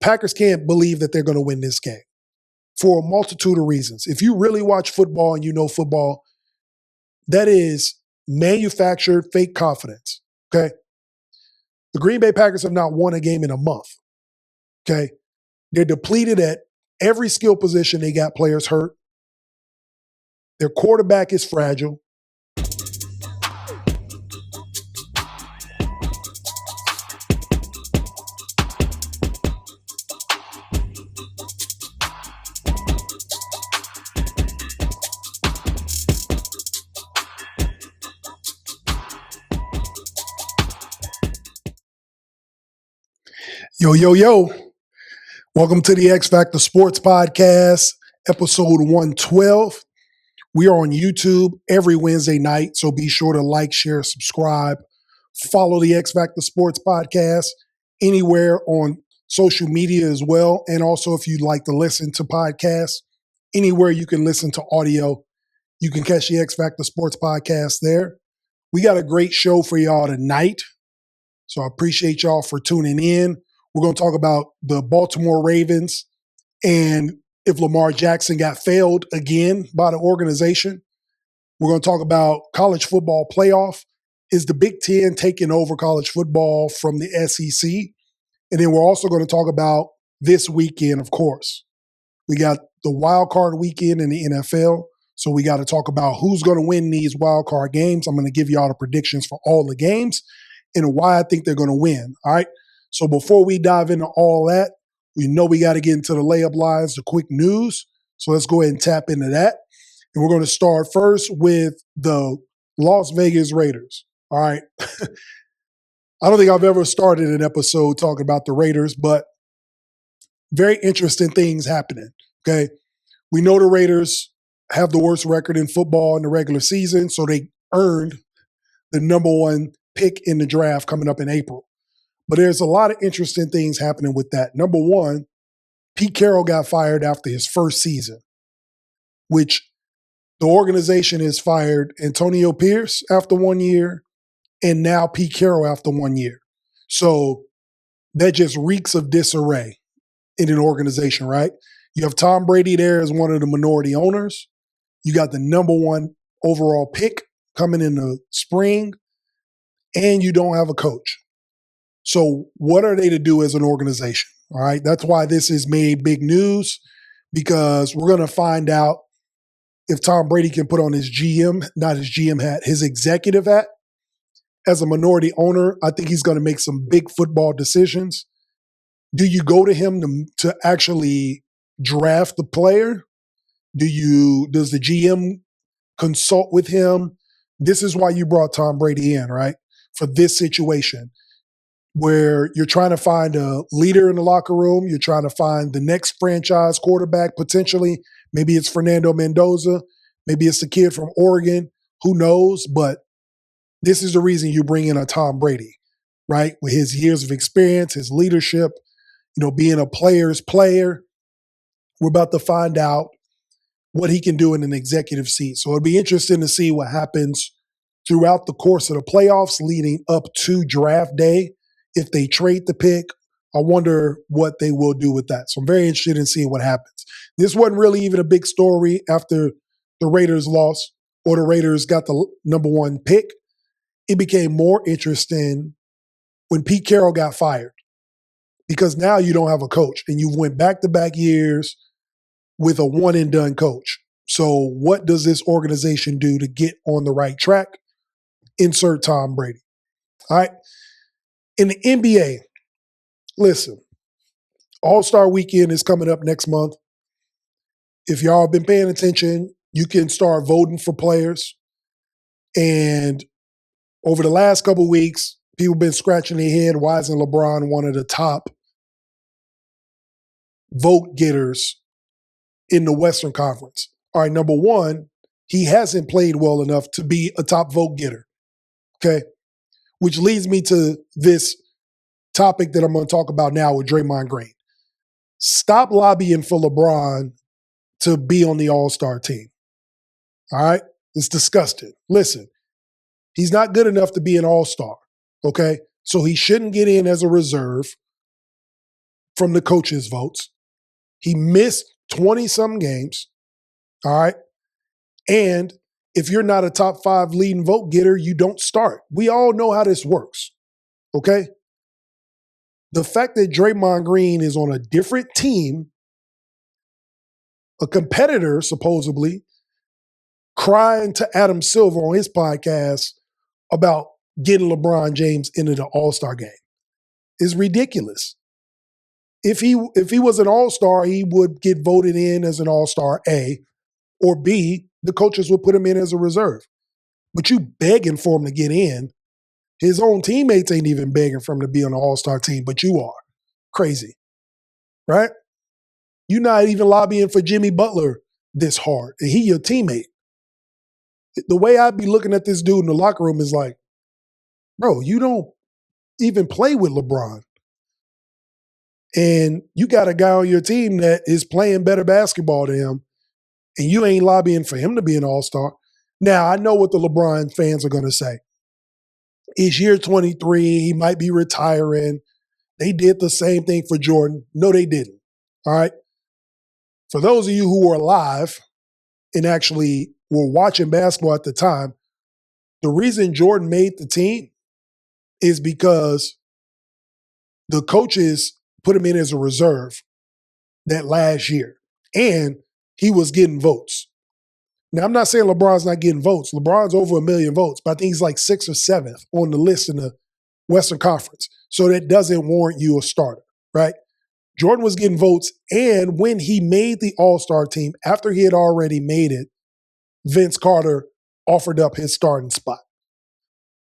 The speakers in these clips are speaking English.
Packers can't believe that they're going to win this game for a multitude of reasons. If you really watch football and you know football, that is manufactured fake confidence, okay? The Green Bay Packers have not won a game in a month, okay? They're depleted at every skill position. They got players hurt. Their quarterback is fragile. Yo, yo, yo. Welcome to the X-Factor Sportz Podcast, episode 112. We are on YouTube every Wednesday night, so be sure to like, share, subscribe. Follow the X-Factor Sportz Podcast anywhere on social media as well. And also, if you'd like to listen to podcasts, anywhere you can listen to audio, you can catch the X-Factor Sportz Podcast there. We got a great show for y'all tonight, so I appreciate y'all for tuning in. We're going to talk about the Baltimore Ravens and if Lamar Jackson got failed again by the organization. We're going to talk about college football playoff. Is the Big Ten taking over college football from the SEC? And then we're also going to talk about this weekend, of course. We got the wild card weekend in the NFL. So we got to talk about who's going to win these wild card games. I'm going to give you all the predictions for all the games and why I think they're going to win. All right. So before we dive into all that, we know we got to get into the layup lines, the quick news. So let's go ahead and tap into that. And we're going to start first with the Las Vegas Raiders. All right. I don't think I've ever started an episode talking about the Raiders, but very interesting things happening. Okay. We know the Raiders have the worst record in football in the regular season, so they earned the number one pick in the draft coming up in April. But there's a lot of interesting things happening with that. Number one, Pete Carroll got fired after his first season, which the organization has fired Antonio Pierce after 1 year and now Pete Carroll after 1 year. So that just reeks of disarray in an organization, right? You have Tom Brady there as one of the minority owners. You got the number one overall pick coming in the spring, and you don't have a coach. So what are they to do as an organization? All right. That's why this has made big news, because we're going to find out if Tom Brady can put on his not his GM hat, his executive hat. As a minority owner, I think he's going to make some big football decisions. Do you go to him to actually draft the player? Does the GM consult with him? This is why you brought Tom Brady in, right? For this situation, where you're trying to find a leader in the locker room. You're trying to find the next franchise quarterback, potentially. Maybe it's Fernando Mendoza. Maybe it's the kid from Oregon. Who knows? But this is the reason you bring in a Tom Brady, right? With his years of experience, his leadership, being a player's player. We're about to find out what he can do in an executive seat. So it'll be interesting to see what happens throughout the course of the playoffs leading up to draft day. If they trade the pick, I wonder what they will do with that. So I'm very interested in seeing what happens. This wasn't really even a big story after the Raiders lost or the Raiders got the number one pick. It became more interesting when Pete Carroll got fired, because now you don't have a coach and you've went back-to-back years with a one-and-done coach. So what does this organization do to get on the right track? Insert Tom Brady. All right. In the NBA, listen, All-Star Weekend is coming up next month. If y'all have been paying attention, you can start voting for players. And over the last couple of weeks, people have been scratching their head, why isn't LeBron one of the top vote getters in the Western Conference? All right, number one, he hasn't played well enough to be a top vote getter, okay? Which leads me to this topic that I'm going to talk about now with Draymond Green. Stop lobbying for LeBron to be on the All-Star team. All right? It's disgusting. Listen, he's not good enough to be an All-Star, okay? So he shouldn't get in as a reserve from the coaches' votes. He missed 20-some games, all right? And if you're not a top 5 leading vote getter, you don't start. We all know how this works, okay? The fact that Draymond Green is on a different team, a competitor supposedly, crying to Adam Silver on his podcast about getting LeBron James into the All-Star game is ridiculous. If he was an All-Star, he would get voted in as an All-Star, A, or B, the coaches would put him in as a reserve. But you begging for him to get in. His own teammates ain't even begging for him to be on the All-Star team, but you are. Crazy, right? You're not even lobbying for Jimmy Butler this hard, and he your teammate. The way I'd be looking at this dude in the locker room is like, bro, you don't even play with LeBron. And you got a guy on your team that is playing better basketball than him, and you ain't lobbying for him to be an all-star. Now, I know what the LeBron fans are going to say. He's year 23. He might be retiring. They did the same thing for Jordan. No, they didn't. All right? For those of you who were alive and actually were watching basketball at the time, the reason Jordan made the team is because the coaches put him in as a reserve that last year. And he was getting votes. Now, I'm not saying LeBron's not getting votes. LeBron's over 1 million votes, but I think he's like 6th or 7th on the list in the Western Conference. So that doesn't warrant you a starter, right? Jordan was getting votes, and when he made the All-Star team, after he had already made it, Vince Carter offered up his starting spot.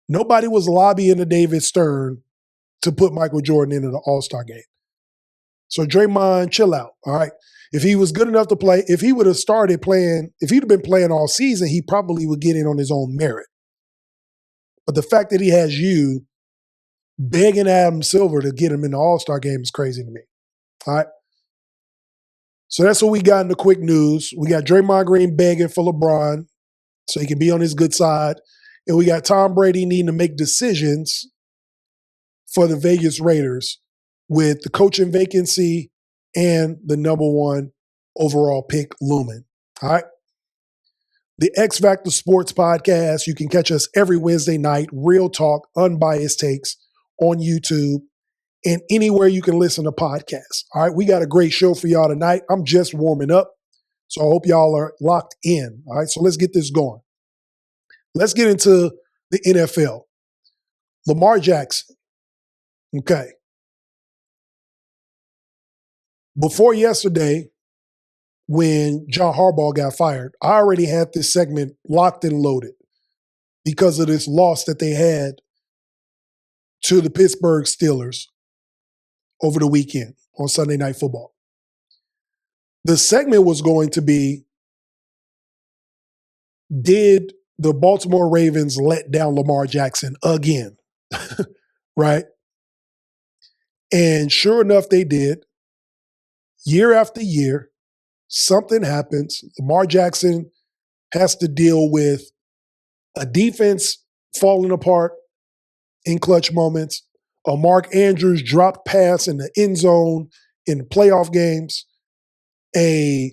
Nobody was lobbying to David Stern to put Michael Jordan into the All-Star game. So Draymond, chill out, all right? If he was good enough to play, if he would have started playing, if he'd have been playing all season, he probably would get in on his own merit. But the fact that he has you begging Adam Silver to get him in the All-Star game is crazy to me, all right? So that's what we got in the quick news. We got Draymond Green begging for LeBron so he can be on his good side. And we got Tom Brady needing to make decisions for the Vegas Raiders with the coaching vacancy and the number 1 overall pick looming. All right. The X-Factor Sportz Podcast. You can catch us every Wednesday night. Real talk, unbiased takes on YouTube and anywhere you can listen to podcasts. All right. We got a great show for y'all tonight. I'm just warming up. So I hope y'all are locked in. All right. So let's get this going. Let's get into the NFL. Lamar Jackson. Okay. Before yesterday, when John Harbaugh got fired, I already had this segment locked and loaded because of this loss that they had to the Pittsburgh Steelers over the weekend on Sunday Night Football. The segment was going to be, did the Baltimore Ravens let down Lamar Jackson again? Right? And sure enough, they did. Year after year, something happens. Lamar Jackson has to deal with a defense falling apart in clutch moments, a Mark Andrews dropped pass in the end zone in playoff games, a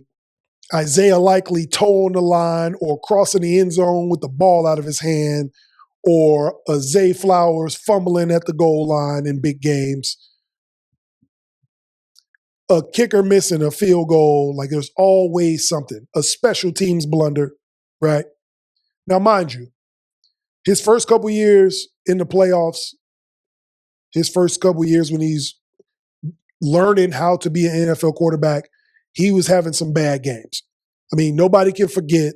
Isaiah Likely toe on the line or crossing the end zone with the ball out of his hand, or a Zay Flowers fumbling at the goal line in big games, a kicker missing a field goal. Like there's always something, a special teams blunder, right? Now, mind you, his first couple years in the playoffs, his first couple years when he's learning how to be an NFL quarterback, he was having some bad games. I mean, nobody can forget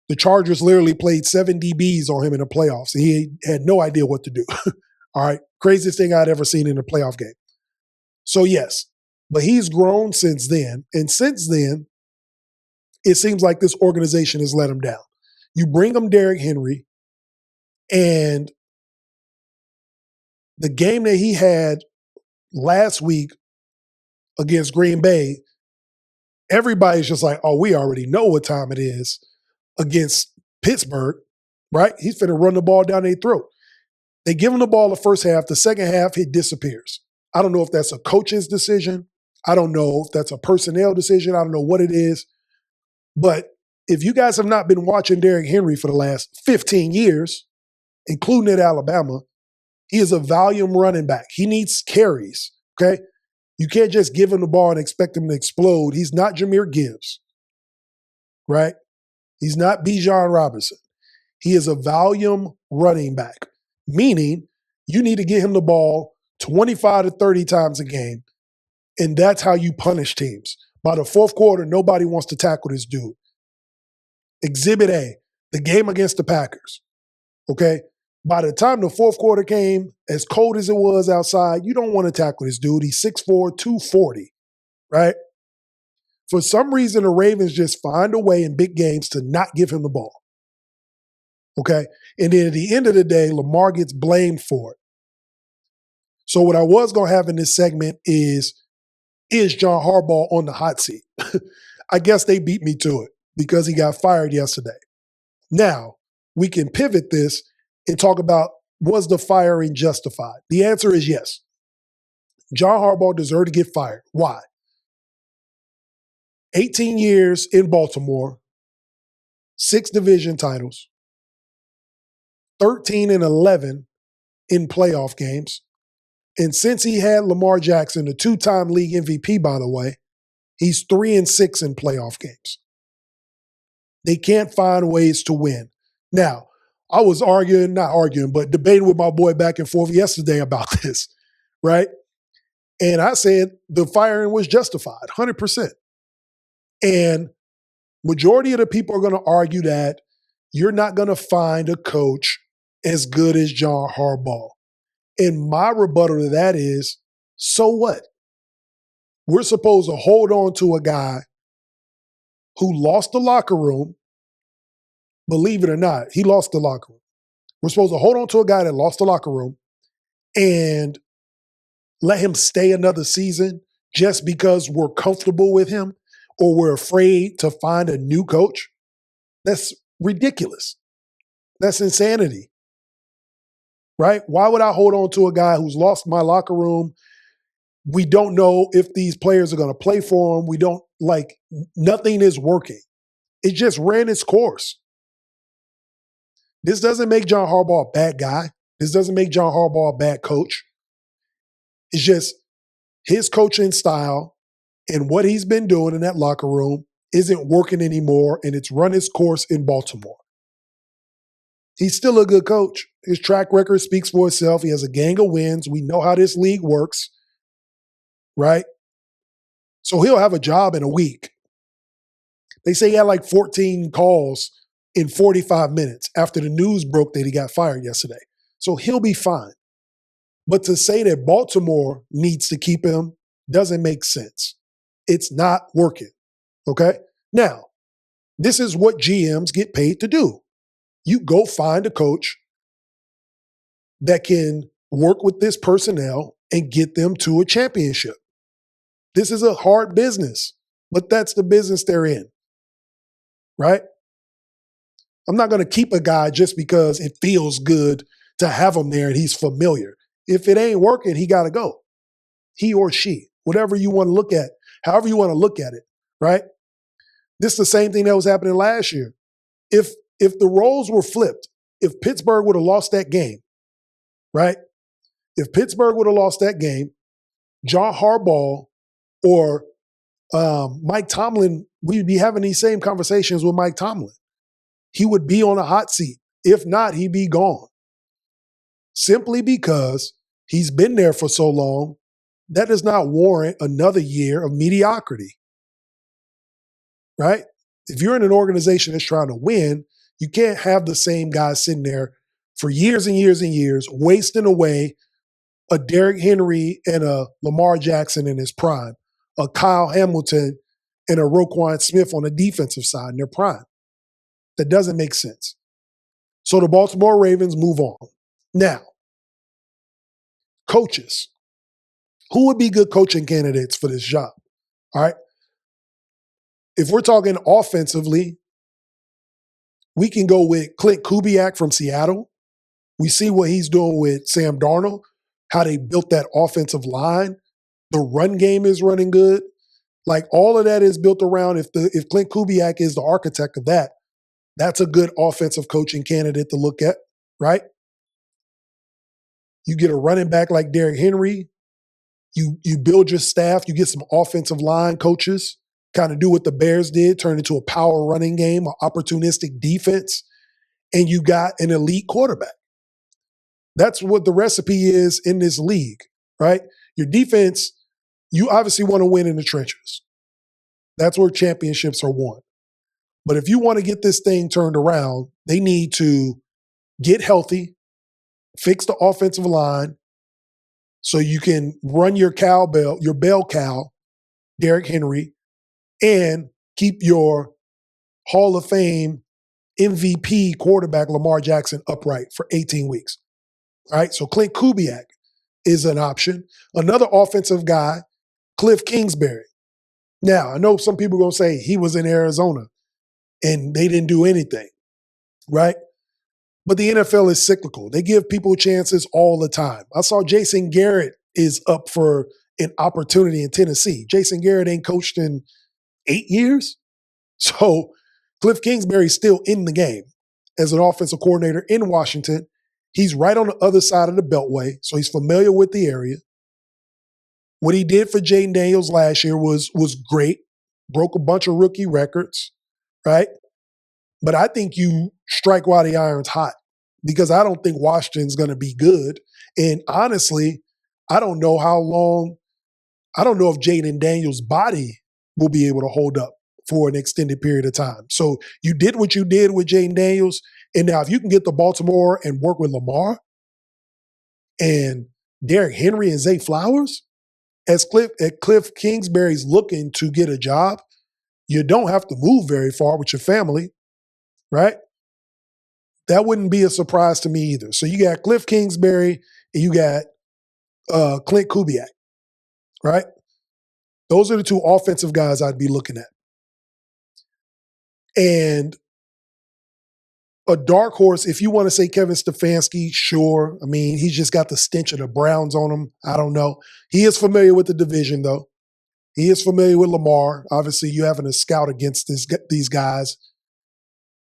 the Chargers literally played 7 DBs on him in the playoffs, and he had no idea what to do. All right? Craziest thing I'd ever seen in a playoff game. So, yes, but he's grown since then. And since then, it seems like this organization has let him down. You bring him Derrick Henry, and the game that he had last week against Green Bay, everybody's just like, oh, we already know what time it is against Pittsburgh, right? He's finna run the ball down their throat. They give him the ball the first half. The second half, he disappears. I don't know if that's a coach's decision. I don't know if that's a personnel decision. I don't know what it is. But if you guys have not been watching Derrick Henry for the last 15 years, including at Alabama, he is a volume running back. He needs carries, okay? You can't just give him the ball and expect him to explode. He's not Jahmyr Gibbs, right? He's not Bijan Robinson. He is a volume running back, meaning you need to get him the ball 25 to 30 times a game, and that's how you punish teams. By the fourth quarter, nobody wants to tackle this dude. Exhibit A, the game against the Packers, okay? By the time the fourth quarter came, as cold as it was outside, you don't want to tackle this dude. He's 6'4", 240, right? For some reason, the Ravens just find a way in big games to not give him the ball, okay? And then at the end of the day, Lamar gets blamed for it. So what I was going to have in this segment is John Harbaugh on the hot seat? I guess they beat me to it because he got fired yesterday. Now, we can pivot this and talk about, was the firing justified? The answer is yes. John Harbaugh deserved to get fired. Why? 18 years in Baltimore, 6 division titles, 13-11 in playoff games. And since he had Lamar Jackson, the 2-time league MVP, by the way, he's 3-6 in playoff games. They can't find ways to win. Now, I was debating with my boy back and forth yesterday about this, right? And I said the firing was justified, 100%. And majority of the people are going to argue that you're not going to find a coach as good as John Harbaugh. And my rebuttal to that is, so what? We're supposed to hold on to a guy who lost the locker room. Believe it or not, he lost the locker room. We're supposed to hold on to a guy that lost the locker room and let him stay another season just because we're comfortable with him or we're afraid to find a new coach? That's ridiculous. That's insanity. Right? Why would I hold on to a guy who's lost my locker room? We don't know if these players are going to play for him. We don't, nothing is working. It just ran its course. This doesn't make John Harbaugh a bad guy. This doesn't make John Harbaugh a bad coach. It's just his coaching style and what he's been doing in that locker room isn't working anymore, and it's run its course in Baltimore. He's still a good coach. His track record speaks for itself. He has a gang of wins. We know how this league works, right? So he'll have a job in a week. They say he had 14 calls in 45 minutes after the news broke that he got fired yesterday. So he'll be fine. But to say that Baltimore needs to keep him doesn't make sense. It's not working, okay? Now, this is what GMs get paid to do. You go find a coach that can work with this personnel and get them to a championship. This is a hard business, but that's the business they're in, right? I'm not going to keep a guy just because it feels good to have him there and he's familiar. If it ain't working, he got to go. He or she, whatever you want to look at, however you want to look at it, right? This is the same thing that was happening last year. If the roles were flipped, if Pittsburgh would have lost that game, right? If Pittsburgh would have lost that game, John Harbaugh or Mike Tomlin, we'd be having these same conversations with Mike Tomlin. He would be on a hot seat. If not, he'd be gone. Simply because he's been there for so long, that does not warrant another year of mediocrity, right? If you're in an organization that's trying to win, you can't have the same guy sitting there for years and years and years, wasting away a Derrick Henry and a Lamar Jackson in his prime, a Kyle Hamilton and a Roquan Smith on the defensive side in their prime. That doesn't make sense. So the Baltimore Ravens move on. Now, coaches. Who would be good coaching candidates for this job? All right. If we're talking offensively, we can go with Clint Kubiak from Seattle. We see what he's doing with Sam Darnold, how they built that offensive line. The run game is running good. Like all of that is built around if Clint Kubiak is the architect of that, that's a good offensive coaching candidate to look at, right? You get a running back like Derrick Henry. You build your staff. You get some offensive line coaches, kind of do what the Bears did, turn into a power running game, an opportunistic defense, and you got an elite quarterback. That's what the recipe is in this league, right? Your defense, you obviously want to win in the trenches. That's where championships are won. But if you want to get this thing turned around, they need to get healthy, fix the offensive line so you can run your bell cow, Derrick Henry, and keep your Hall of Fame MVP quarterback Lamar Jackson upright for 18 weeks. All right, so Clint Kubiak is an option. Another offensive guy, Cliff Kingsbury. Now, I know some people are going to say he was in Arizona and they didn't do anything, right? But the NFL is cyclical. They give people chances all the time. I saw Jason Garrett is up for an opportunity in Tennessee. Jason Garrett ain't coached in 8 years. So Cliff Kingsbury's still in the game as an offensive coordinator in Washington. He's right on the other side of the Beltway, so he's familiar with the area. What he did for Jaden Daniels last year was great. Broke a bunch of rookie records, right? But I think you strike while the iron's hot because I don't think Washington's going to be good. And honestly, I don't know if Jaden Daniels' body will be able to hold up for an extended period of time. So you did what you did with Jaden Daniels. And now if you can get to Baltimore and work with Lamar and Derrick Henry and Zay Flowers, as Cliff Kingsbury's looking to get a job, you don't have to move very far with your family, right? That wouldn't be a surprise to me either. So you got Cliff Kingsbury and you got Clint Kubiak, right? Those are the two offensive guys I'd be looking at. And a dark horse, if you want to say Kevin Stefanski, sure. I mean, he's just got the stench of the Browns on him. I don't know. He is familiar with the division, though. He is familiar with Lamar. Obviously, you having a scout against these guys.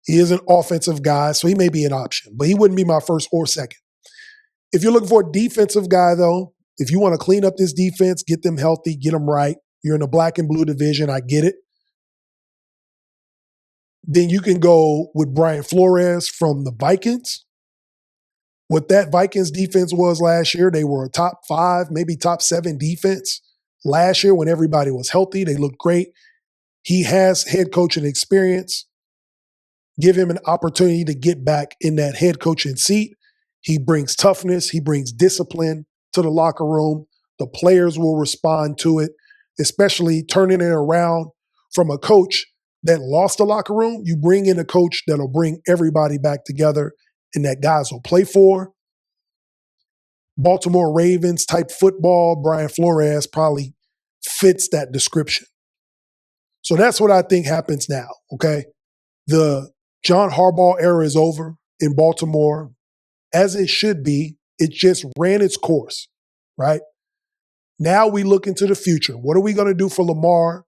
He is an offensive guy, so he may be an option. But he wouldn't be my first or second. If you're looking for a defensive guy, though, if you want to clean up this defense, get them healthy, get them right, you're in the black and blue division, I get it. Then you can go with Brian Flores from the Vikings. What that Vikings defense was last year, they were a top 5, maybe top 7 defense. Last year when everybody was healthy, they looked great. He has head coaching experience. Give him an opportunity to get back in that head coaching seat. He brings toughness. He brings discipline to the locker room. The players will respond to it, especially turning it around from a coach that lost the locker room. You bring in a coach that'll bring everybody back together and that guys will play for. Baltimore Ravens type football, Brian Flores probably fits that description. So that's what I think happens now, okay? The John Harbaugh era is over in Baltimore, as it should be. It just ran its course, right? Now we look into the future. What are we going to do for Lamar?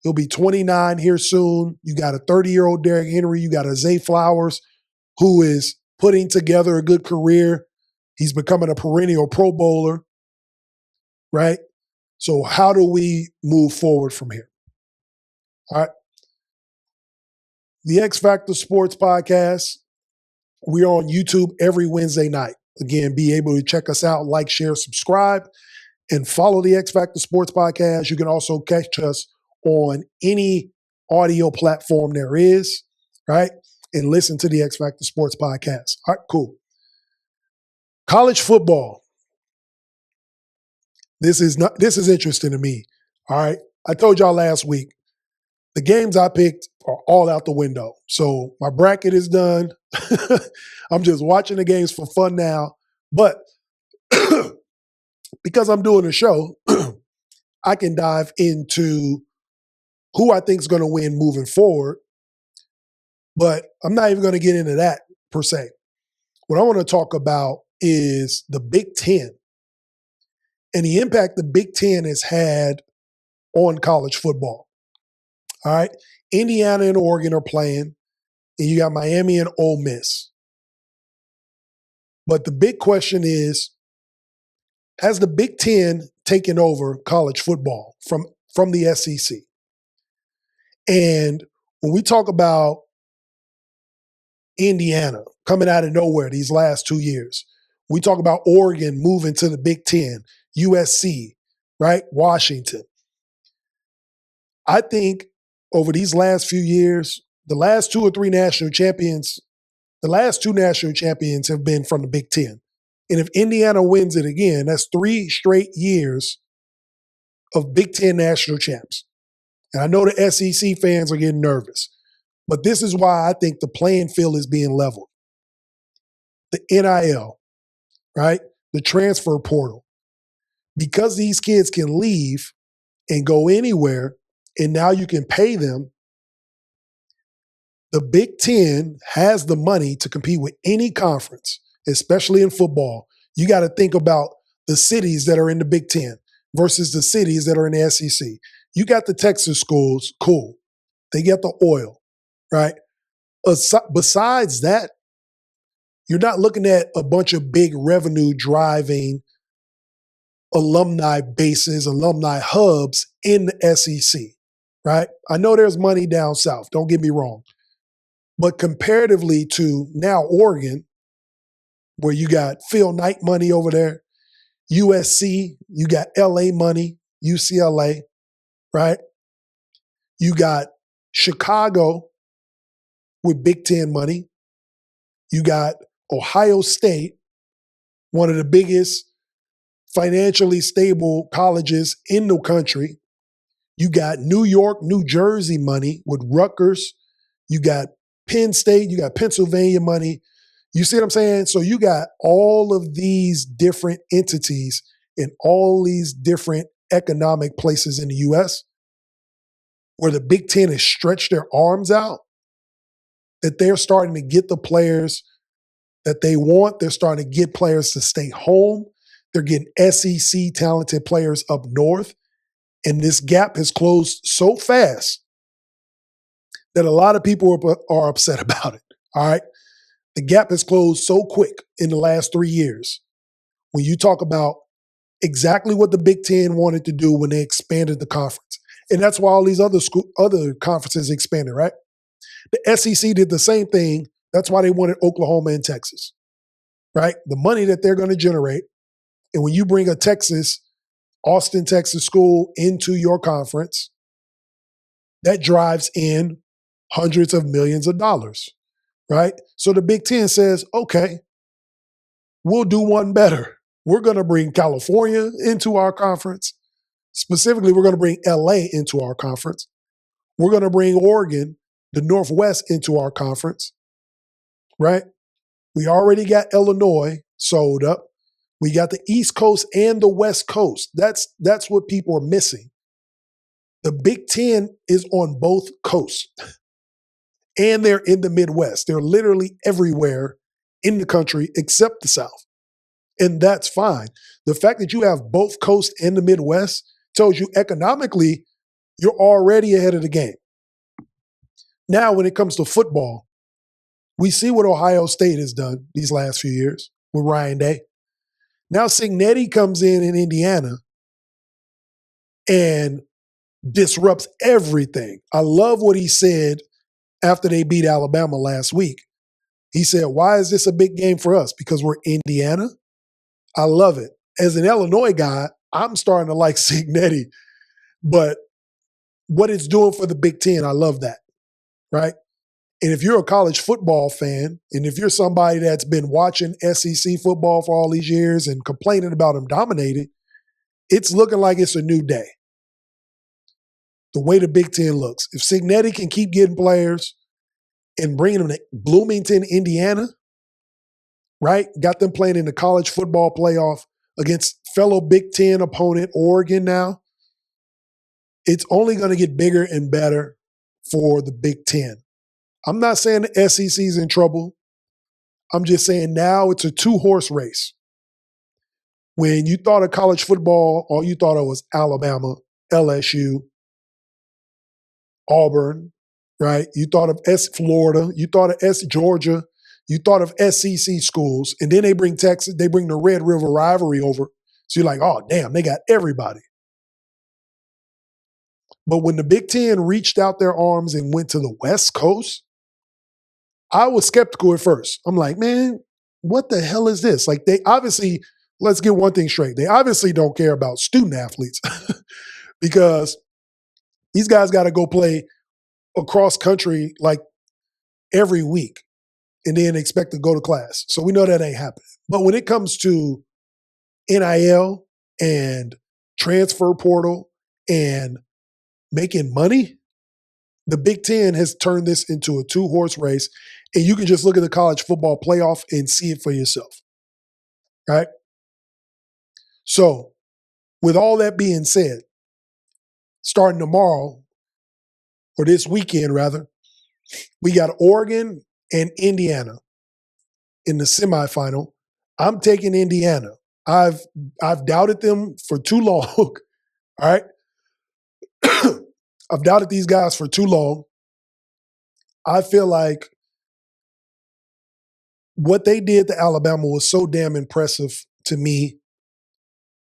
He'll be 29 here soon. You got a 30-year-old Derrick Henry. You got a Zay Flowers who is putting together a good career. He's becoming a perennial Pro Bowler, right? So how do we move forward from here? All right. The X-Factor Sportz Podcast. We are on YouTube every Wednesday night. Again, be able to check us out, like, share, subscribe, and follow the X-Factor Sportz Podcast. You can also catch us on any audio platform there is, right? And listen to the X-Factor Sportz Podcast. All right, cool. College football. This is interesting to me. All right. I told y'all last week, the games I picked are all out the window. So my bracket is done. I'm just watching the games for fun now. But because I'm doing a show, I can dive into who I think is going to win moving forward. But I'm not even going to get into that per se. What I want to talk about is the Big Ten and the impact the Big Ten has had on college football. All right. Indiana and Oregon are playing, and you got Miami and Ole Miss. But the big question is, has the Big Ten taken over college football from the SEC? And when we talk about Indiana coming out of nowhere these last 2 years, we talk about Oregon moving to the Big Ten, USC, right? Washington. I think over these last few years, the last two national champions have been from the Big Ten. And if Indiana wins it again, that's 3 straight years of Big Ten national champs. And I know the SEC fans are getting nervous, but this is why I think the playing field is being leveled. The NIL, right? The transfer portal. Because these kids can leave and go anywhere, and now you can pay them, the Big Ten has the money to compete with any conference, especially in football. You got to think about the cities that are in the Big Ten versus the cities that are in the SEC. You got the Texas schools, cool. They get the oil, right? Besides that, you're not looking at a bunch of big revenue driving alumni bases, alumni hubs in the SEC, right? I know there's money down south, don't get me wrong. But comparatively to now Oregon, where you got Phil Knight money over there, USC, you got LA money, UCLA, right? You got Chicago with Big Ten money. You got Ohio State, one of the biggest financially stable colleges in the country. You got New York, New Jersey money with Rutgers. You got Penn State, you got Pennsylvania money. You see what I'm saying? So you got all of these different entities in all these different economic places in the U.S. where the Big Ten has stretched their arms out, that they're starting to get the players that they want. They're starting to get players to stay home. They're getting SEC talented players up north. And this gap has closed so fast that a lot of people are upset about it, all right? The gap has closed so quick in the last 3 years. When you talk about exactly what the Big Ten wanted to do when they expanded the conference. And that's why all these other conferences expanded, right? The SEC did the same thing. That's why they wanted Oklahoma and Texas, right? The money that they're going to generate. And when you bring a Austin, Texas school into your conference, that drives in hundreds of millions of dollars, right? So the Big Ten says, okay, we'll do one better. We're going to bring California into our conference. Specifically, we're going to bring LA into our conference. We're going to bring Oregon, the Northwest, into our conference, right? We already got Illinois sold up. We got the East Coast and the West Coast. That's what people are missing. The Big Ten is on both coasts, and they're in the Midwest. They're literally everywhere in the country except the South, and that's fine. The fact that you have both coasts and the Midwest tells you economically you're already ahead of the game. Now, when it comes to football, we see what Ohio State has done these last few years with Ryan Day. Now Cignetti comes in Indiana and disrupts everything. I love what he said after they beat Alabama last week. He said, why is this a big game for us? Because we're Indiana? I love it. As an Illinois guy, I'm starting to like Cignetti. But what it's doing for the Big Ten, I love that, right? And if you're a college football fan, and if you're somebody that's been watching SEC football for all these years and complaining about them dominating, it's looking like it's a new day. The way the Big Ten looks. If Cignetti can keep getting players and bringing them to Bloomington, Indiana, right? Got them playing in the college football playoff against fellow Big Ten opponent Oregon now. It's only going to get bigger and better for the Big Ten. I'm not saying the SEC's in trouble. I'm just saying now it's a 2-horse race. when you thought of college football, all you thought of was Alabama, LSU, Auburn, right? You thought of Florida, you thought of Georgia, you thought of SEC schools, and then they bring Texas, they bring the Red River rivalry over. So you're like, oh, damn, they got everybody. But when the Big Ten reached out their arms and went to the West Coast, I was skeptical at first. I'm like, man, what the hell is this? Like, they obviously, let's get one thing straight. They obviously don't care about student athletes because these guys got to go play across country like every week and then expect to go to class. So we know that ain't happening. But when it comes to NIL and transfer portal and making money, the Big Ten has turned this into a two-horse race, and you can just look at the college football playoff and see it for yourself, right? So with all that being said, starting tomorrow, or this weekend rather, we got Oregon and Indiana in the semifinal. I'm taking Indiana. I've doubted them for too long, all right? I've doubted these guys for too long. I feel like what they did to Alabama was so damn impressive to me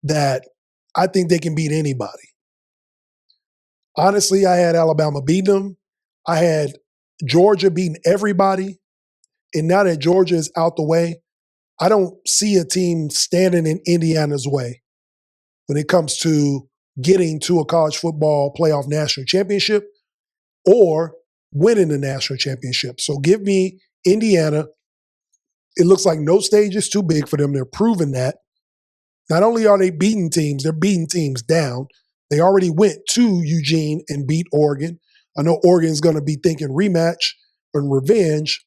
that I think they can beat anybody. Honestly, I had Alabama beating them. I had Georgia beating everybody. And now that Georgia is out the way, I don't see a team standing in Indiana's way when it comes to getting to a college football playoff national championship or winning the national championship. So give me Indiana. It looks like no stage is too big for them. They're proving that. Not only are they beating teams, they're beating teams down. They already went to Eugene and beat Oregon. I know Oregon's going to be thinking rematch and revenge,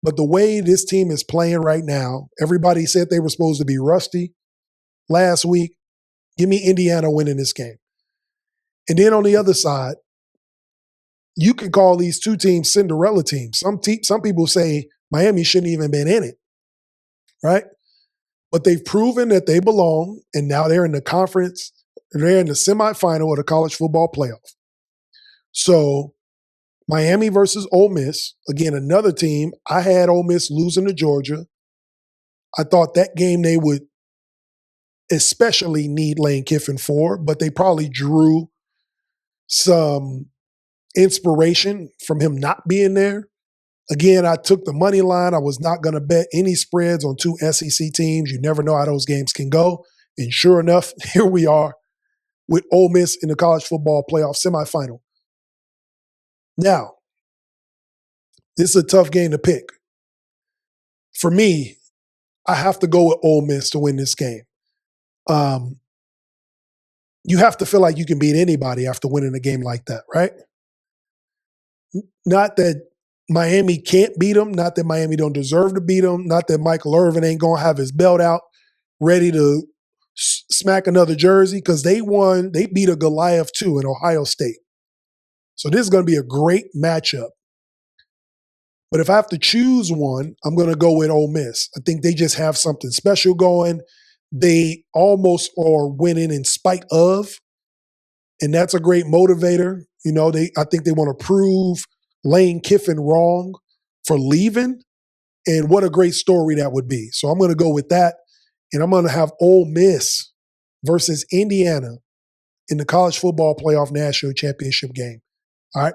but the way this team is playing right now, everybody said they were supposed to be rusty last week. Give me Indiana winning this game. And then on the other side, you can call these two teams Cinderella teams. Some people say Miami shouldn't even been in it, right? But they've proven that they belong, and now they're in the conference, and they're in the semifinal of the college football playoff. So Miami versus Ole Miss, again, another team. I had Ole Miss losing to Georgia. I thought that game they would especially need Lane Kiffin for, but they probably drew some inspiration from him not being there. Again, I took the money line. I was not going to bet any spreads on two SEC teams. You never know how those games can go. And sure enough, here we are with Ole Miss in the college football playoff semifinal. Now, this is a tough game to pick. For me, I have to go with Ole Miss to win this game. You have to feel like you can beat anybody after winning a game like that, right? Not that Miami can't beat them, not that Miami don't deserve to beat them, not that Michael Irvin ain't going to have his belt out ready to smack another jersey, because they beat a Goliath too in Ohio State. So this is going to be a great matchup. But if I have to choose one, I'm going to go with Ole Miss. I think they just have something special going. They almost are winning in spite of, and that's a great motivator. You know, I think they want to prove Lane Kiffin wrong for leaving, and what a great story that would be. So I'm going to go with that, and I'm going to have Ole Miss versus Indiana in the college football playoff national championship game. All right?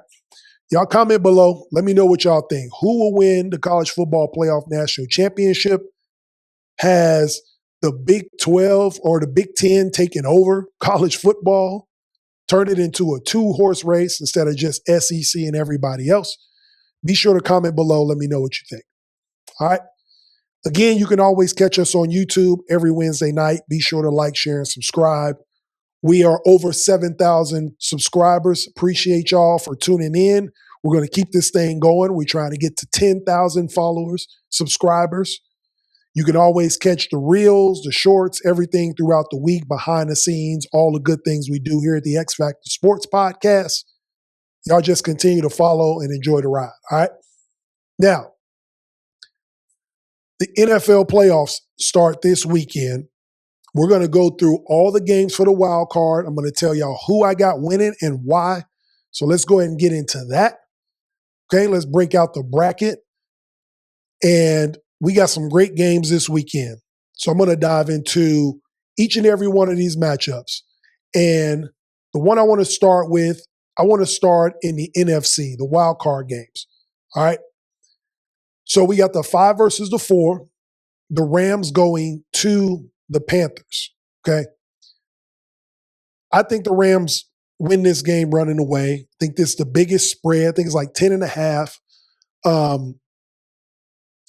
Y'all comment below. Let me know what y'all think. Who will win the college football playoff national championship? Has the Big 12 or the Big 10 taken over college football? Turn it into a two-horse race instead of just SEC and everybody else? Be sure to comment below. Let me know what you think. All right? Again, you can always catch us on YouTube every Wednesday night. Be sure to like, share, and subscribe. We are over 7,000 subscribers. Appreciate y'all for tuning in. We're going to keep this thing going. We're trying to get to 10,000 followers, subscribers. You can always catch the reels, the shorts, everything throughout the week, behind the scenes, all the good things we do here at the X-Factor Sportz Podcast. Y'all just continue to follow and enjoy the ride, all right? Now, the NFL playoffs start this weekend. We're going to go through all the games for the wild card. I'm going to tell y'all who I got winning and why. So let's go ahead and get into that. Okay, let's break out the bracket. And we got some great games this weekend. So I'm going to dive into each and every one of these matchups. And the one I want to start with, I want to start in the NFC, the wild card games. All right. So we got the 5 versus the 4, the Rams going to the Panthers. Okay. I think the Rams win this game running away. I think this is the biggest spread. I think it's like 10.5.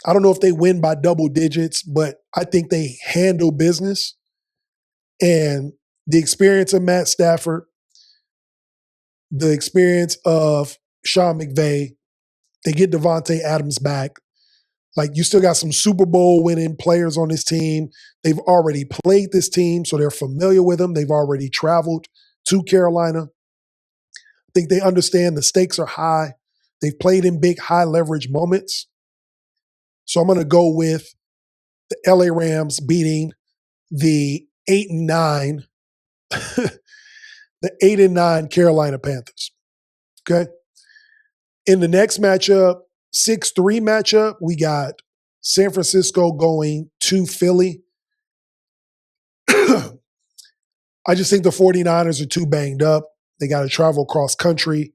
I don't know if they win by double digits, but I think they handle business. And the experience of Matt Stafford, the experience of Sean McVay, they get Devontae Adams back. Like, you still got some Super Bowl winning players on this team. They've already played this team, so they're familiar with them. They've already traveled to Carolina. I think they understand the stakes are high. They've played in big, high leverage moments. So I'm going to go with the LA Rams beating the 8-9, the 8-9 Carolina Panthers. Okay. In the next matchup, 6-3 matchup, we got San Francisco going to Philly. I just think the 49ers are too banged up. They got to travel cross country.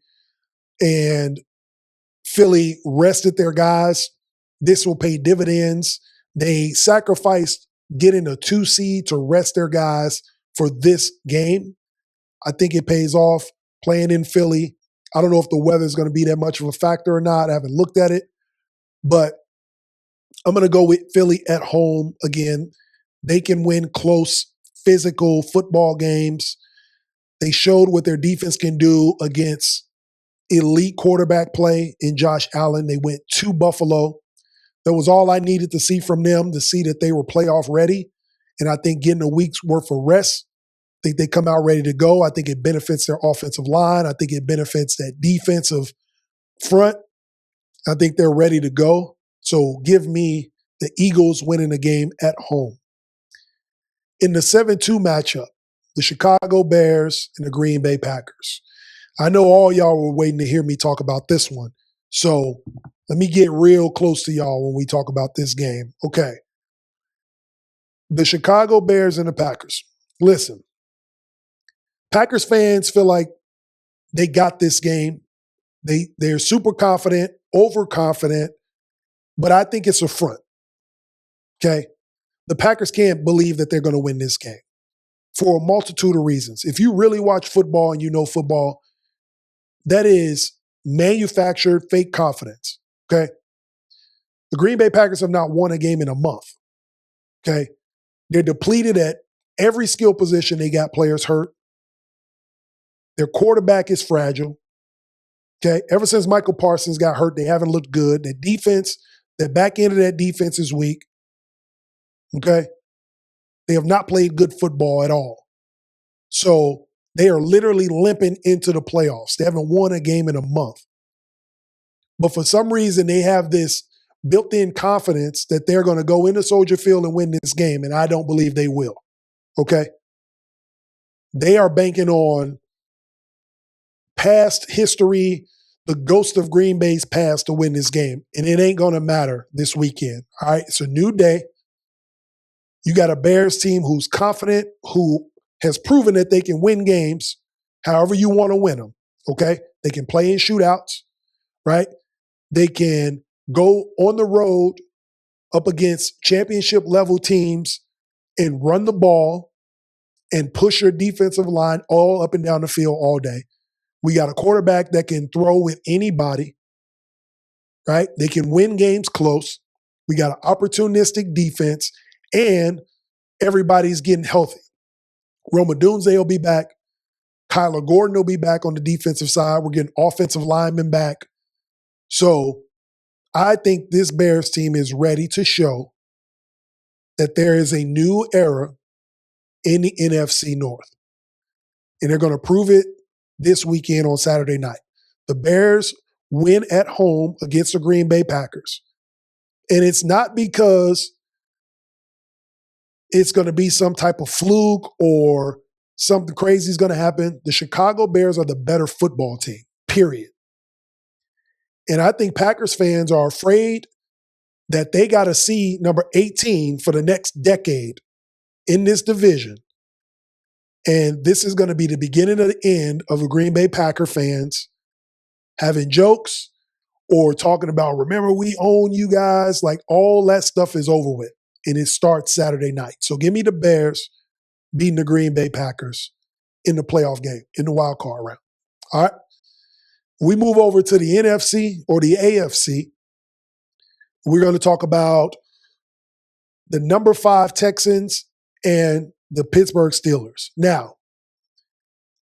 And Philly rested their guys. This will pay dividends. They sacrificed getting a 2 seed to rest their guys for this game. I think it pays off playing in Philly. I don't know if the weather is going to be that much of a factor or not. I haven't looked at it. But I'm going to go with Philly at home again. They can win close, physical football games. They showed what their defense can do against elite quarterback play in Josh Allen. They went to Buffalo. That was all I needed to see from them, to see that they were playoff ready. And I think getting a week's worth of rest, I think they come out ready to go. I think it benefits their offensive line. I think it benefits that defensive front. I think they're ready to go. So give me the Eagles winning the game at home. In the 7-2 matchup, the Chicago Bears and the Green Bay Packers. I know all y'all were waiting to hear me talk about this one. So let me get real close to y'all when we talk about this game. Okay. The Chicago Bears and the Packers. Listen, Packers fans feel like they got this game. They're super confident, overconfident, but I think it's a front. Okay. The Packers can't believe that they're going to win this game for a multitude of reasons. If you really watch football and you know football, that is manufactured fake confidence. Okay. The Green Bay Packers have not won a game in a month. Okay. They're depleted at every skill position. They got players hurt. Their quarterback is fragile. Okay. Ever since Michael Parsons got hurt, they haven't looked good. Their defense, the back end of that defense is weak. Okay. They have not played good football at all. So they are literally limping into the playoffs. They haven't won a game in a month. But for some reason, they have this built-in confidence that they're going to go into Soldier Field and win this game, and I don't believe they will. Okay? They are banking on past history, the ghost of Green Bay's past to win this game, and it ain't going to matter this weekend. All right? It's a new day. You got a Bears team who's confident, who has proven that they can win games however you want to win them, okay? They can play in shootouts, right? They can go on the road up against championship-level teams and run the ball and push your defensive line all up and down the field all day. We got a quarterback that can throw with anybody, right? They can win games close. We got an opportunistic defense, and everybody's getting healthy. Roma Dunze will be back. Kyler Gordon will be back on the defensive side. We're getting offensive linemen back. So I think this Bears team is ready to show that there is a new era in the NFC North. And they're going to prove it this weekend on Saturday night. The Bears win at home against the Green Bay Packers. And it's not because it's going to be some type of fluke or something crazy is going to happen. The Chicago Bears are the better football team, period. And I think Packers fans are afraid that they got to see number 18 for the next decade in this division. And this is going to be the beginning of the end of the Green Bay Packer fans having jokes or talking about, remember, we own you guys. Like, all that stuff is over with. And it starts Saturday night. So give me the Bears beating the Green Bay Packers in the playoff game, in the wild card round. All right. We move over to the NFC or the AFC. We're going to talk about the number 5 Texans and the Pittsburgh Steelers. Now,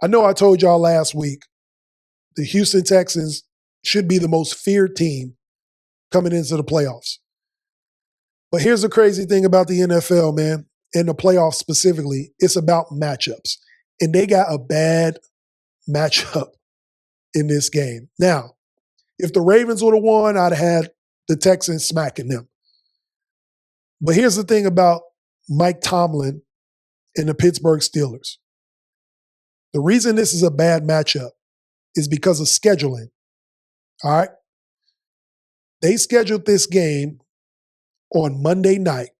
I know I told y'all last week the Houston Texans should be the most feared team coming into the playoffs. But here's the crazy thing about the NFL, man, and the playoffs specifically. It's about matchups. And they got a bad matchup in this game. Now, if the Ravens would have won, I'd have had the Texans smacking them. But here's the thing about Mike Tomlin and the Pittsburgh Steelers. The reason this is a bad matchup is because of scheduling. All right? They scheduled this game on Monday night,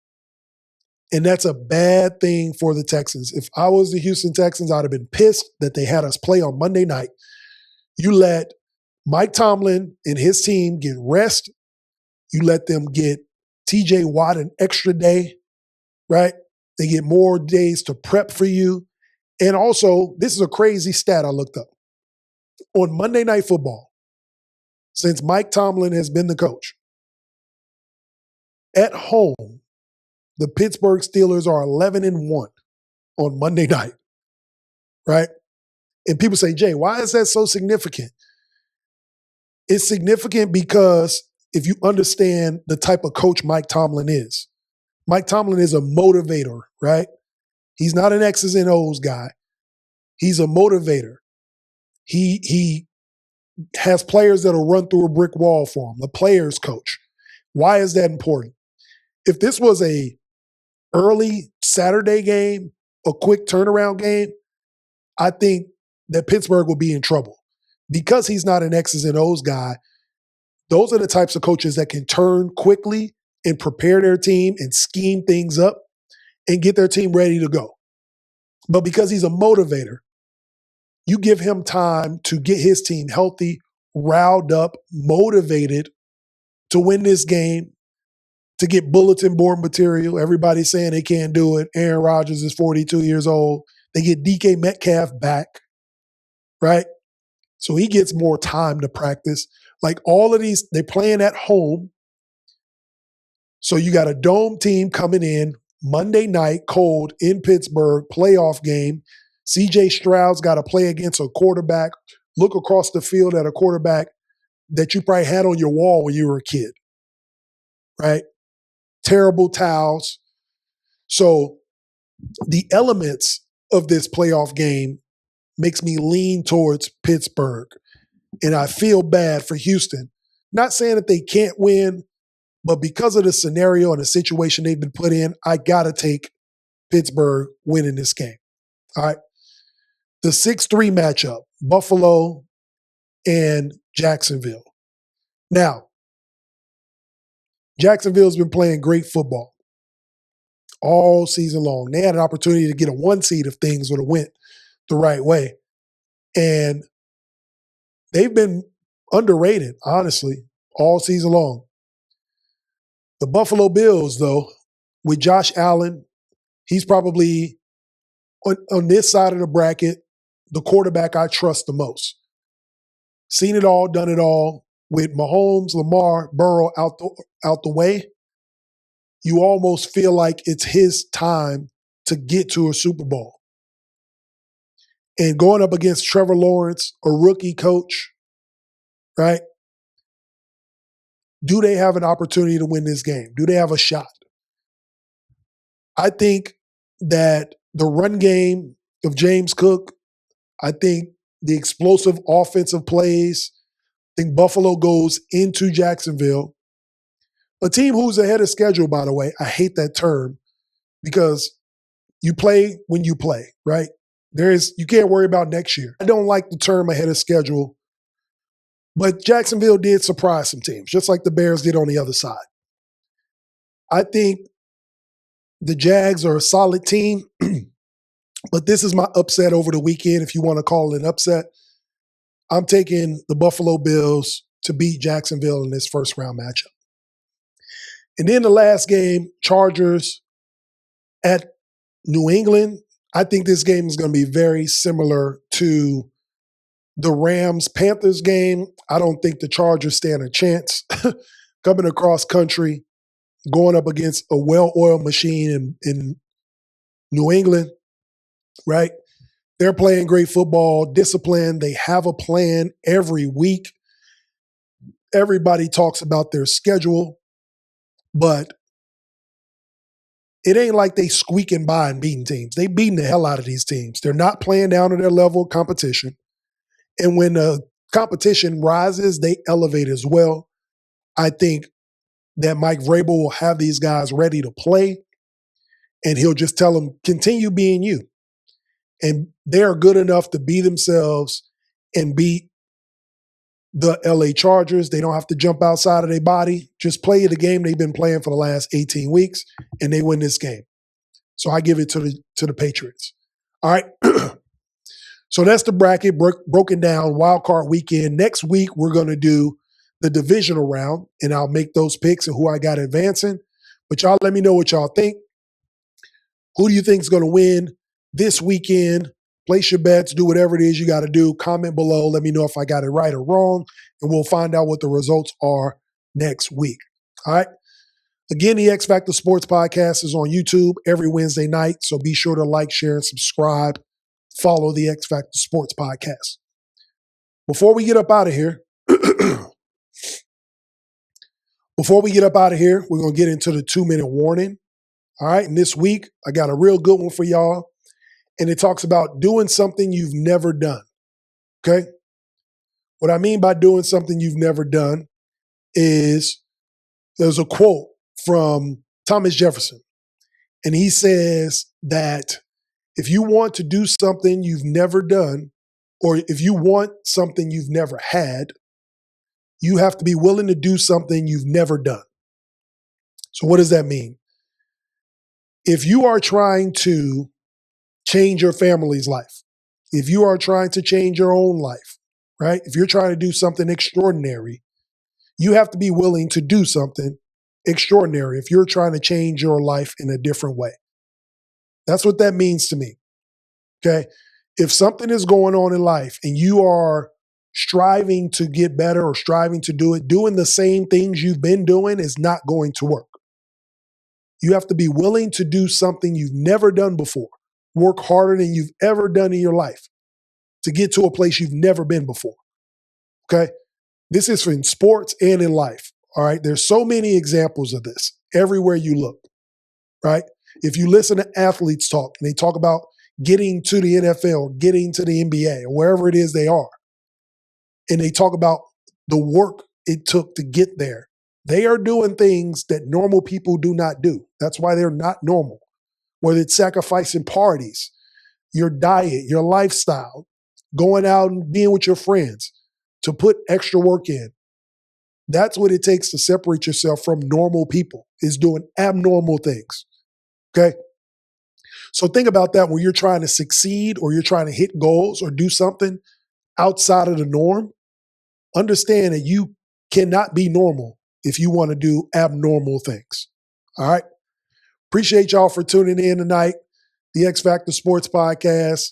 and that's a bad thing for the Texans. If I was the Houston Texans, I'd have been pissed that they had us play on Monday night. You let Mike Tomlin and his team get rest. You let them get TJ Watt an extra day, right? They get more days to prep for you. And also, this is a crazy stat I looked up. On Monday Night Football, since Mike Tomlin has been the coach, at home, the Pittsburgh Steelers are 11-1 on Monday night, right? And people say, Jay, why is that so significant? It's significant because if you understand the type of coach Mike Tomlin is. Mike Tomlin is a motivator, right? He's not an X's and O's guy. He's a motivator. He has players that'll run through a brick wall for him, the players coach. Why is that important? If this was a early Saturday game, a quick turnaround game, I think that Pittsburgh would be in trouble. Because he's not an X's and O's guy, those are the types of coaches that can turn quickly and prepare their team and scheme things up and get their team ready to go. But because he's a motivator, you give him time to get his team healthy, riled up, motivated to win this game, to get bulletin board material. Everybody's saying they can't do it. Aaron Rodgers is 42 years old. They get DK Metcalf back, right? So he gets more time to practice. Like all of these, they're playing at home. So you got a dome team coming in Monday night, cold in Pittsburgh, playoff game. CJ Stroud's got to play against a quarterback, look across the field at a quarterback that you probably had on your wall when you were a kid, right? Terrible towels. So the elements of this playoff game makes me lean towards Pittsburgh. And I feel bad for Houston. Not saying that they can't win, but because of the scenario and the situation they've been put in, I got to take Pittsburgh winning this game. All right. The 6-3 matchup, Buffalo and Jacksonville. Now, Jacksonville's been playing great football all season long. They had an opportunity to get a 1 seed if things would have went the right way. And they've been underrated, honestly, all season long. The Buffalo Bills, though, with Josh Allen, he's probably on this side of the bracket, the quarterback I trust the most. Seen it all, done it all. With Mahomes, Lamar, Burrow out the way, you almost feel like it's his time to get to a Super Bowl. And going up against Trevor Lawrence, a rookie coach, right? Do they have an opportunity to win this game? Do they have a shot? I think that the run game of James Cook, I think the explosive offensive plays, I think Buffalo goes into Jacksonville. A team who's ahead of schedule, by the way. I hate that term because You play when you play, right? You can't worry about next year. I don't like the term ahead of schedule, but Jacksonville did surprise some teams, just like the Bears did on the other side. I think the Jags are a solid team, but this is my upset over the weekend, if you want to call it an upset. I'm taking the Buffalo Bills to beat Jacksonville in this first round matchup. And then the last game, Chargers at New England. I think this game is going to be very similar to the Rams-Panthers game. I don't think the Chargers stand a chance coming across country, going up against a well-oiled machine in New England, right? They're playing great football, disciplined. They have a plan every week. Everybody talks about their schedule, but it ain't like they squeaking by and beating teams. They beating the hell out of these teams. They're not playing down to their level of competition. And when the competition rises, they elevate as well. I think that Mike Vrabel will have these guys ready to play, and he'll just tell them, continue being you. And they're good enough to be themselves and beat the LA Chargers. They don't have to jump outside of their body. Just play the game they've been playing for the last 18 weeks, and they win this game. So I give it to the Patriots. All right. So that's the bracket broken down, wild card weekend. Next week, we're going to do the divisional round, and I'll make those picks and who I got advancing. But y'all let me know what y'all think. Who do you think is going to win this weekend? Place your bets, do whatever it is you got to do. Comment below. Let me know if I got it right or wrong, and we'll find out what the results are next week. All right. Again, the X-Factor Sportz Podcast is on YouTube every Wednesday night, so be sure to like, share, and subscribe. Follow the X-Factor Sportz Podcast. Before we get up out of here, we're going to get into the 2-minute warning. All right. And this week, I got a real good one for y'all. And it talks about doing something you've never done. Okay. What I mean by doing something you've never done is there's a quote from Thomas Jefferson. And he says that if you want to do something you've never done, or if you want something you've never had, you have to be willing to do something you've never done. So what does that mean? If you are trying to change your family's life, if you are trying to change your own life, right? If you're trying to do something extraordinary, you have to be willing to do something extraordinary if you're trying to change your life in a different way. That's what that means to me. Okay. If something is going on in life and you are striving to get better or striving to do it, doing the same things you've been doing is not going to work. You have to be willing to do something you've never done before. Work harder than you've ever done in your life to get to a place you've never been before. Okay. This is in sports and in life. All right. There's so many examples of this everywhere you look, right? If you listen to athletes talk and they talk about getting to the NFL, or getting to the NBA, or wherever it is they are, and they talk about the work it took to get there, they are doing things that normal people do not do. That's why they're not normal. Whether it's sacrificing parties, your diet, your lifestyle, going out and being with your friends to put extra work in. That's what it takes to separate yourself from normal people, is doing abnormal things. Okay? So think about that when you're trying to succeed or you're trying to hit goals or do something outside of the norm. Understand that you cannot be normal if you want to do abnormal things. All right? Appreciate y'all for tuning in tonight. The X-Factor Sportz Podcast.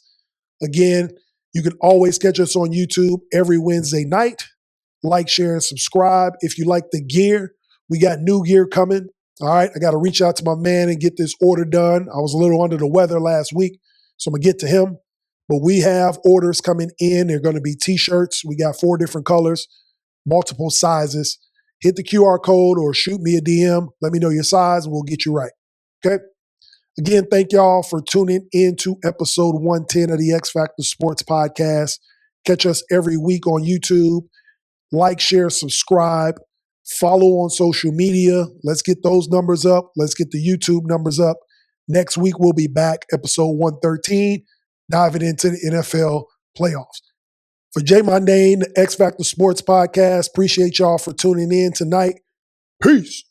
Again, you can always catch us on YouTube every Wednesday night. Like, share, and subscribe. If you like the gear, we got new gear coming. All right, I got to reach out to my man and get this order done. I was a little under the weather last week, so I'm going to get to him. But we have orders coming in. They're going to be T-shirts. We got 4 different colors, multiple sizes. Hit the QR code or shoot me a DM. Let me know your size, and we'll get you right. Okay? Again, thank y'all for tuning in to episode 110 of the X-Factor Sportz Podcast. Catch us every week on YouTube. Like, share, subscribe. Follow on social media. Let's get those numbers up. Let's get the YouTube numbers up. Next week, we'll be back, episode 113, diving into the NFL playoffs. For Jay Mondaine, the X-Factor Sportz Podcast, appreciate y'all for tuning in tonight. Peace.